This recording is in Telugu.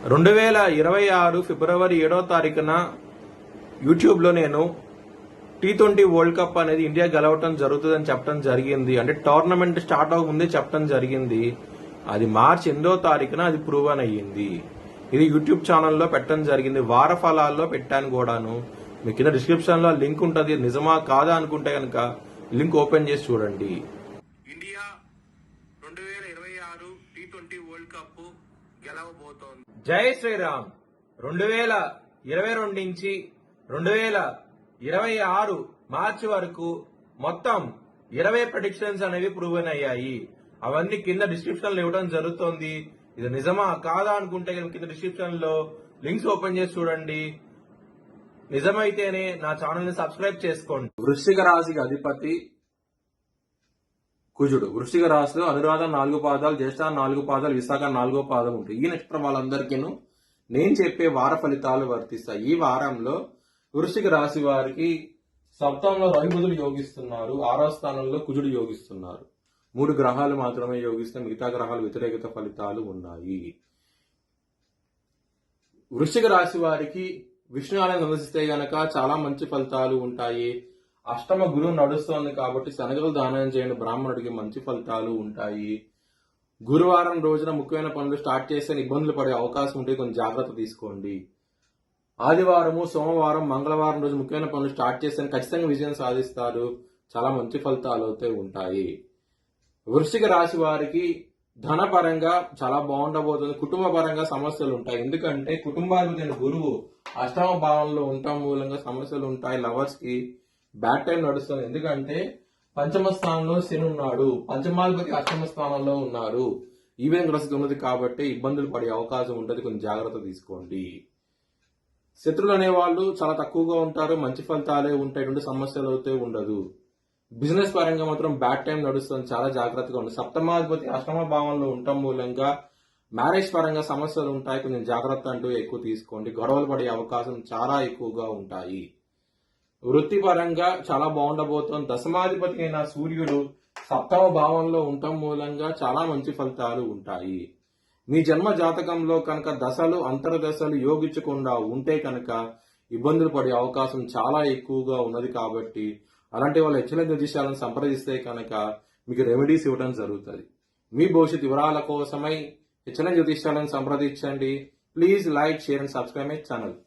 2026 ఫిబ్రవరి 7వ తారీఖున యూట్యూబ్లో నేను T20 వరల్డ్ కప్ అనేది ఇండియా గెలవటం జరుగుతుందని చెప్పడం జరిగింది. అంటే టోర్నమెంట్ స్టార్ట్ అవ్వకముందే చెప్పడం జరిగింది. అది మార్చి 8వ తారీఖున అది ప్రూవన్ అయ్యింది. ఇది యూట్యూబ్ ఛానల్లో పెట్టడం జరిగింది. వార ఫలాల్లో పెట్టాను కూడాను. మీ కింద డిస్క్రిప్షన్ లో లింక్ ఉంటుంది. నిజమా కాదా అనుకుంటే కనుక లింక్ ఓపెన్ చేసి చూడండి. ఇండియా 2026 T20 వరల్డ్ కప్ గెలవబోతోంది. జై శ్రీరామ్. 2022 నుంచి 2026 మార్చి వరకు మొత్తం 20 ప్రెడిక్షన్స్ అనేవి ప్రూవెన్ అయ్యాయి. అవన్నీ కింద డిస్క్రిప్షన్ లో ఇవ్వడం జరుగుతోంది. ఇది నిజమా కాదా అనుకుంటే కింద డిస్క్రిప్షన్ లో లింక్స్ ఓపెన్ చేసి చూడండి. నిజమైతేనే నా ఛానల్ ని సబ్స్క్రైబ్ చేసుకోండి. వృశ్చిక రాశికి అధిపతి కుజుడు. వృశ్చిక రాశిలో అనురాధ 4 పాదాలు, జ్యేష్ఠ 4 పాదాలు, విశాఖ 4వ పాదం ఉంటాయి. ఈ నక్షత్రం వాళ్ళందరికీ నేను చెప్పే వార ఫలితాలు వర్తిస్తాయి. ఈ వారంలో వృశ్చిక రాశి వారికి సప్తమంలో రవి బుధుడు యోగిస్తున్నారు, 6వ స్థానంలో కుజుడు యోగిస్తున్నారు. 3 గ్రహాలు మాత్రమే యోగిస్తే మిగతా గ్రహాలు వ్యతిరేకత ఫలితాలు ఉన్నాయి. వృశ్చిక రాశి వారికి విష్ణు ఆలయం సందర్శిస్తే గనక చాలా మంచి ఫలితాలు ఉంటాయి. అష్టమ గురువు నడుస్తోంది కాబట్టి శనగలు దానం చేయండి, బ్రాహ్మణుడికి మంచి ఫలితాలు ఉంటాయి. గురువారం రోజున ముఖ్యమైన పనులు స్టార్ట్ చేస్తే ఇబ్బందులు పడే అవకాశం ఉంటే కొంచెం జాగ్రత్త తీసుకోండి. ఆదివారము, సోమవారం, మంగళవారం రోజు ముఖ్యమైన పనులు స్టార్ట్ చేస్తే ఖచ్చితంగా విజయం సాధిస్తారు. చాలా మంచి ఫలితాలు అయితే ఉంటాయి. వృశ్చిక రాశి వారికి ధనపరంగా చాలా బాగుండబోతుంది. కుటుంబ పరంగా సమస్యలు ఉంటాయి. ఎందుకంటే కుటుంబానికి గురువు అష్టమ భావంలో ఉండటం మూలంగా సమస్యలు ఉంటాయి. లవర్స్ కి బ్యాడ్ టైం నడుస్తుంది. ఎందుకంటే పంచమ స్థానంలో శని ఉన్నాడు, పంచమాధిపతి అష్టమ స్థానంలో ఉన్నారు. ఈవెన్ గ్రహస్థితి ఉన్నది కాబట్టి ఇబ్బందులు పడే అవకాశం ఉంటుంది. కొంచెం జాగ్రత్త తీసుకోండి. శత్రువులు అనేవాళ్ళు చాలా తక్కువగా ఉంటారు. మంచి ఫలితాలే ఉంటాయి. ఎటువంటి సమస్యలు అయితే ఉండదు. బిజినెస్ పరంగా మాత్రం బ్యాడ్ టైం నడుస్తుంది. చాలా జాగ్రత్తగా ఉంది. సప్తమాధిపతి అష్టమ భావంలో ఉండటం మూలంగా మ్యారేజ్ పరంగా సమస్యలు ఉంటాయి. కొంచెం జాగ్రత్త అంటూ ఎక్కువ తీసుకోండి. గొడవలు పడే అవకాశం చాలా ఎక్కువగా ఉంటాయి. వృత్తి పరంగా చాలా బాగుండబోతోంది. దశమాధిపతి అయిన సూర్యుడు సప్తమ భావంలో ఉండటం మూలంగా చాలా మంచి ఫలితాలు ఉంటాయి. మీ జన్మ జాతకంలో కనుక దశలు అంతర్దశలు యోగించకుండా ఉంటే కనుక ఇబ్బందులు పడే అవకాశం చాలా ఎక్కువగా ఉన్నది. కాబట్టి అలాంటి వాళ్ళు హెచ్చరిక జ్యోతిష్యాలను సంప్రదిస్తే కనుక మీకు రెమెడీస్ ఇవ్వడం జరుగుతుంది. మీ భవిష్యత్ వివరాల కోసమై హెచ్చరిక జ్యోతిష్యాలను సంప్రదించండి. Please like, share and subscribe my channel.